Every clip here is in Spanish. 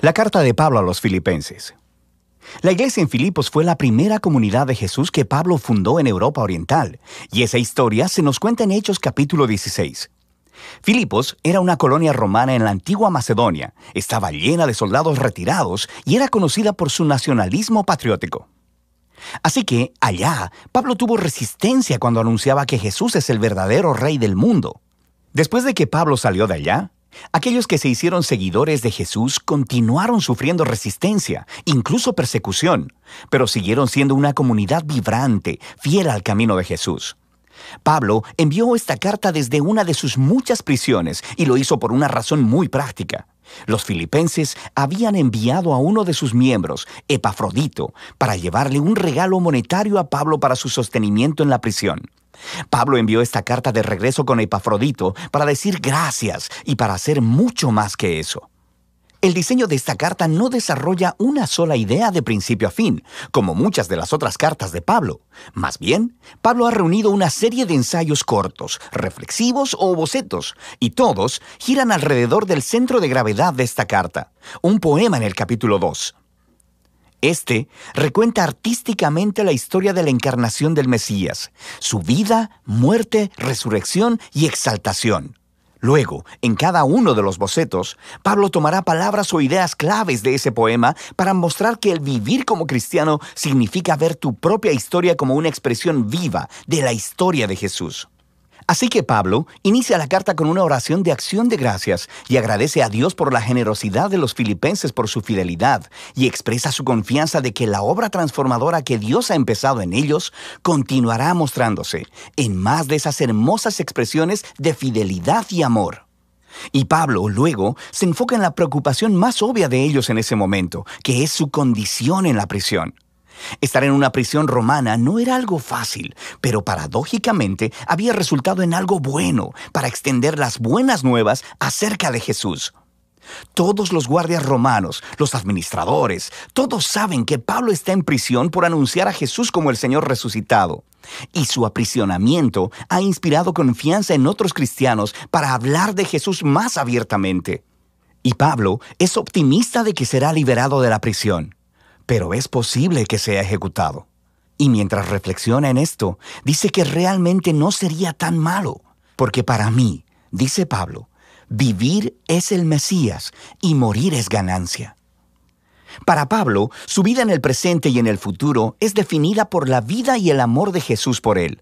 La carta de Pablo a los Filipenses. La iglesia en Filipos fue la primera comunidad de Jesús que Pablo fundó en Europa Oriental, y esa historia se nos cuenta en Hechos capítulo 16. Filipos era una colonia romana en la antigua Macedonia, estaba llena de soldados retirados y era conocida por su nacionalismo patriótico. Así que, allá, Pablo tuvo resistencia cuando anunciaba que Jesús es el verdadero rey del mundo. Después de que Pablo salió de allá, aquellos que se hicieron seguidores de Jesús continuaron sufriendo resistencia, incluso persecución, pero siguieron siendo una comunidad vibrante, fiel al camino de Jesús. Pablo envió esta carta desde una de sus muchas prisiones y lo hizo por una razón muy práctica. Los filipenses habían enviado a uno de sus miembros, Epafrodito, para llevarle un regalo monetario a Pablo para su sostenimiento en la prisión. Pablo envió esta carta de regreso con Epafrodito para decir gracias y para hacer mucho más que eso. El diseño de esta carta no desarrolla una sola idea de principio a fin, como muchas de las otras cartas de Pablo. Más bien, Pablo ha reunido una serie de ensayos cortos, reflexivos o bocetos, y todos giran alrededor del centro de gravedad de esta carta, un poema en el capítulo 2. Este recuenta artísticamente la historia de la encarnación del Mesías, su vida, muerte, resurrección y exaltación. Luego, en cada uno de los bocetos, Pablo tomará palabras o ideas claves de ese poema para mostrar que el vivir como cristiano significa ver tu propia historia como una expresión viva de la historia de Jesús. Así que Pablo inicia la carta con una oración de acción de gracias y agradece a Dios por la generosidad de los filipenses por su fidelidad y expresa su confianza de que la obra transformadora que Dios ha empezado en ellos continuará mostrándose en más de esas hermosas expresiones de fidelidad y amor. Y Pablo, luego, se enfoca en la preocupación más obvia de ellos en ese momento, que es su condición en la prisión. Estar en una prisión romana no era algo fácil, pero paradójicamente había resultado en algo bueno para extender las buenas nuevas acerca de Jesús. Todos los guardias romanos, los administradores, todos saben que Pablo está en prisión por anunciar a Jesús como el Señor resucitado. Y su aprisionamiento ha inspirado confianza en otros cristianos para hablar de Jesús más abiertamente. Y Pablo es optimista de que será liberado de la prisión. Pero es posible que sea ejecutado. Y mientras reflexiona en esto, dice que realmente no sería tan malo, porque para mí, dice Pablo, vivir es el Mesías y morir es ganancia. Para Pablo, su vida en el presente y en el futuro es definida por la vida y el amor de Jesús por él.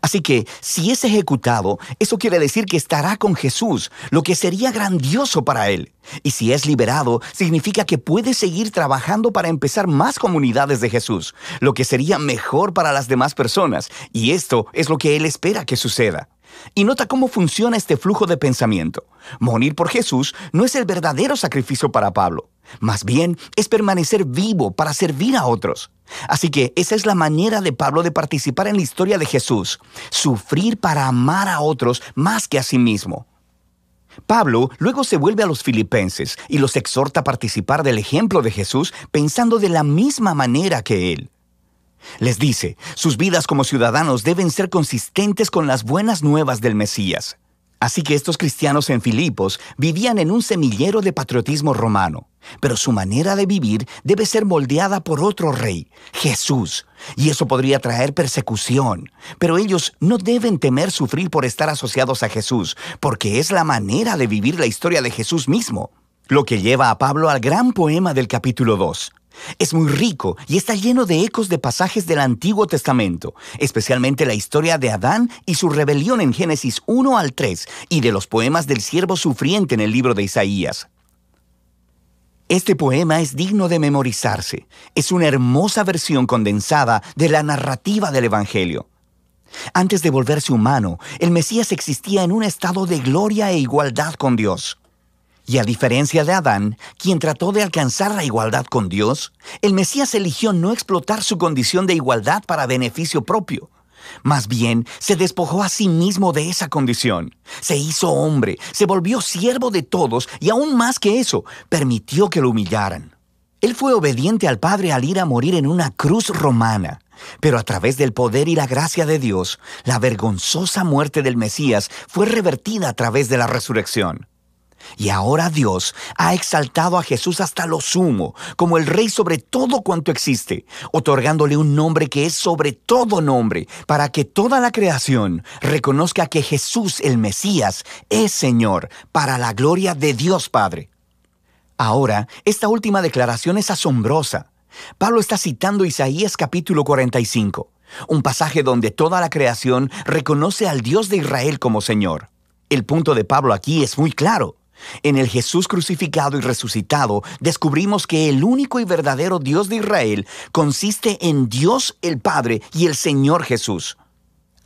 Así que, si es ejecutado, eso quiere decir que estará con Jesús, lo que sería grandioso para él. Y si es liberado, significa que puede seguir trabajando para empezar más comunidades de Jesús, lo que sería mejor para las demás personas. Y esto es lo que él espera que suceda. Y nota cómo funciona este flujo de pensamiento. Morir por Jesús no es el verdadero sacrificio para Pablo. Más bien, es permanecer vivo para servir a otros. Así que esa es la manera de Pablo de participar en la historia de Jesús. Sufrir para amar a otros más que a sí mismo. Pablo luego se vuelve a los filipenses y los exhorta a participar del ejemplo de Jesús pensando de la misma manera que él. Les dice, sus vidas como ciudadanos deben ser consistentes con las buenas nuevas del Mesías. Así que estos cristianos en Filipos vivían en un semillero de patriotismo romano, pero su manera de vivir debe ser moldeada por otro rey, Jesús, y eso podría traer persecución. Pero ellos no deben temer sufrir por estar asociados a Jesús, porque es la manera de vivir la historia de Jesús mismo, lo que lleva a Pablo al gran poema del capítulo 2. Es muy rico y está lleno de ecos de pasajes del Antiguo Testamento, especialmente la historia de Adán y su rebelión en Génesis 1 al 3 y de los poemas del siervo sufriente en el libro de Isaías. Este poema es digno de memorizarse. Es una hermosa versión condensada de la narrativa del Evangelio. Antes de volverse humano, el Mesías existía en un estado de gloria e igualdad con Dios. Y a diferencia de Adán, quien trató de alcanzar la igualdad con Dios, el Mesías eligió no explotar su condición de igualdad para beneficio propio. Más bien, se despojó a sí mismo de esa condición. Se hizo hombre, se volvió siervo de todos y aún más que eso, permitió que lo humillaran. Él fue obediente al Padre al ir a morir en una cruz romana. Pero a través del poder y la gracia de Dios, la vergonzosa muerte del Mesías fue revertida a través de la resurrección. Y ahora Dios ha exaltado a Jesús hasta lo sumo, como el Rey sobre todo cuanto existe, otorgándole un nombre que es sobre todo nombre, para que toda la creación reconozca que Jesús, el Mesías, es Señor, para la gloria de Dios Padre. Ahora, esta última declaración es asombrosa. Pablo está citando Isaías capítulo 45, un pasaje donde toda la creación reconoce al Dios de Israel como Señor. El punto de Pablo aquí es muy claro. En el Jesús crucificado y resucitado, descubrimos que el único y verdadero Dios de Israel consiste en Dios el Padre y el Señor Jesús.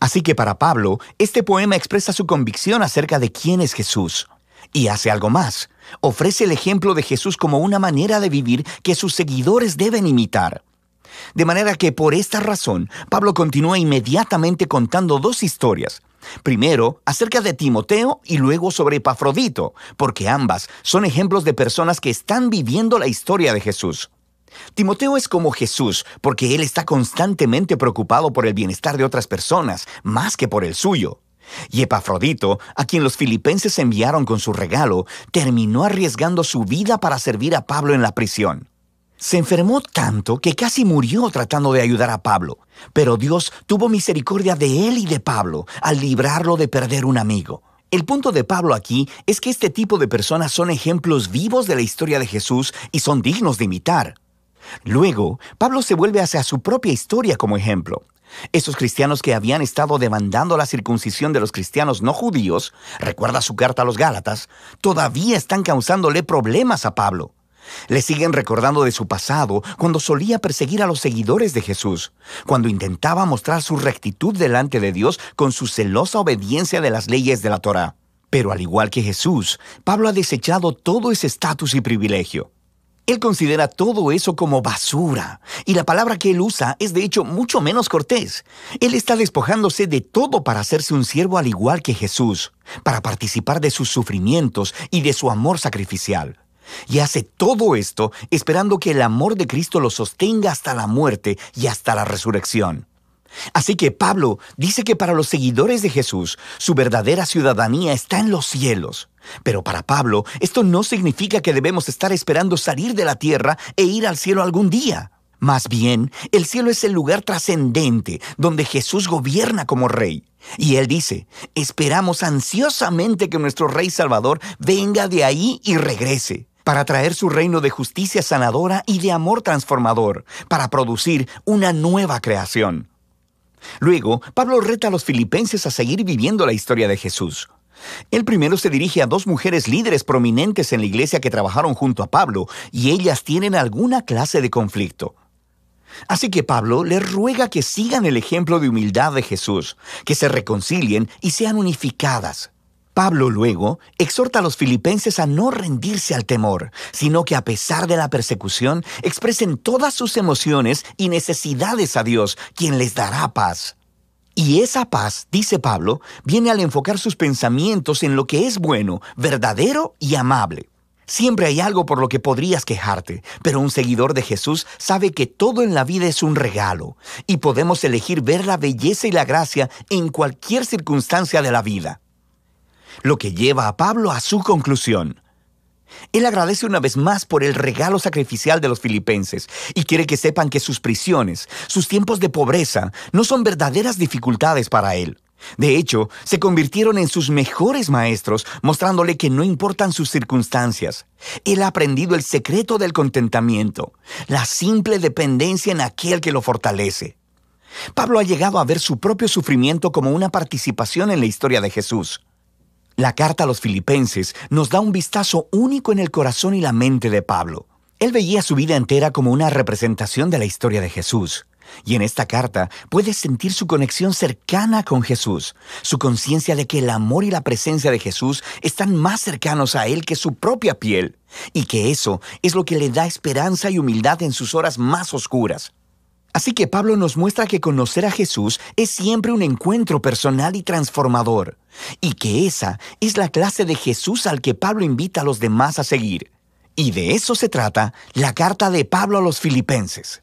Así que para Pablo, este poema expresa su convicción acerca de quién es Jesús. Y hace algo más. Ofrece el ejemplo de Jesús como una manera de vivir que sus seguidores deben imitar. De manera que por esta razón, Pablo continúa inmediatamente contando dos historias. Primero, acerca de Timoteo y luego sobre Epafrodito, porque ambas son ejemplos de personas que están viviendo la historia de Jesús. Timoteo es como Jesús, porque él está constantemente preocupado por el bienestar de otras personas, más que por el suyo. Y Epafrodito, a quien los filipenses enviaron con su regalo, terminó arriesgando su vida para servir a Pablo en la prisión. Se enfermó tanto que casi murió tratando de ayudar a Pablo, pero Dios tuvo misericordia de él y de Pablo al librarlo de perder un amigo. El punto de Pablo aquí es que este tipo de personas son ejemplos vivos de la historia de Jesús y son dignos de imitar. Luego, Pablo se vuelve hacia su propia historia como ejemplo. Esos cristianos que habían estado demandando la circuncisión de los cristianos no judíos, recuerda su carta a los Gálatas, todavía están causándole problemas a Pablo. Le siguen recordando de su pasado cuando solía perseguir a los seguidores de Jesús, cuando intentaba mostrar su rectitud delante de Dios con su celosa obediencia de las leyes de la Torá. Pero al igual que Jesús, Pablo ha desechado todo ese estatus y privilegio. Él considera todo eso como basura, y la palabra que él usa es de hecho mucho menos cortés. Él está despojándose de todo para hacerse un siervo al igual que Jesús, para participar de sus sufrimientos y de su amor sacrificial. Y hace todo esto esperando que el amor de Cristo lo sostenga hasta la muerte y hasta la resurrección. Así que Pablo dice que para los seguidores de Jesús, su verdadera ciudadanía está en los cielos. Pero para Pablo, esto no significa que debemos estar esperando salir de la tierra e ir al cielo algún día. Más bien, el cielo es el lugar trascendente donde Jesús gobierna como Rey. Y él dice, esperamos ansiosamente que nuestro Rey Salvador venga de ahí y regrese, para traer su reino de justicia sanadora y de amor transformador, para producir una nueva creación. Luego, Pablo reta a los filipenses a seguir viviendo la historia de Jesús. Él primero se dirige a dos mujeres líderes prominentes en la iglesia que trabajaron junto a Pablo, y ellas tienen alguna clase de conflicto. Así que Pablo les ruega que sigan el ejemplo de humildad de Jesús, que se reconcilien y sean unificadas. Pablo luego exhorta a los filipenses a no rendirse al temor, sino que a pesar de la persecución, expresen todas sus emociones y necesidades a Dios, quien les dará paz. Y esa paz, dice Pablo, viene al enfocar sus pensamientos en lo que es bueno, verdadero y amable. Siempre hay algo por lo que podrías quejarte, pero un seguidor de Jesús sabe que todo en la vida es un regalo, y podemos elegir ver la belleza y la gracia en cualquier circunstancia de la vida. Lo que lleva a Pablo a su conclusión. Él agradece una vez más por el regalo sacrificial de los filipenses y quiere que sepan que sus prisiones, sus tiempos de pobreza, no son verdaderas dificultades para él. De hecho, se convirtieron en sus mejores maestros, mostrándole que no importan sus circunstancias. Él ha aprendido el secreto del contentamiento, la simple dependencia en aquel que lo fortalece. Pablo ha llegado a ver su propio sufrimiento como una participación en la historia de Jesús. La carta a los filipenses nos da un vistazo único en el corazón y la mente de Pablo. Él veía su vida entera como una representación de la historia de Jesús. Y en esta carta puedes sentir su conexión cercana con Jesús, su conciencia de que el amor y la presencia de Jesús están más cercanos a él que su propia piel, y que eso es lo que le da esperanza y humildad en sus horas más oscuras. Así que Pablo nos muestra que conocer a Jesús es siempre un encuentro personal y transformador, y que esa es la clase de Jesús al que Pablo invita a los demás a seguir. Y de eso se trata la carta de Pablo a los filipenses.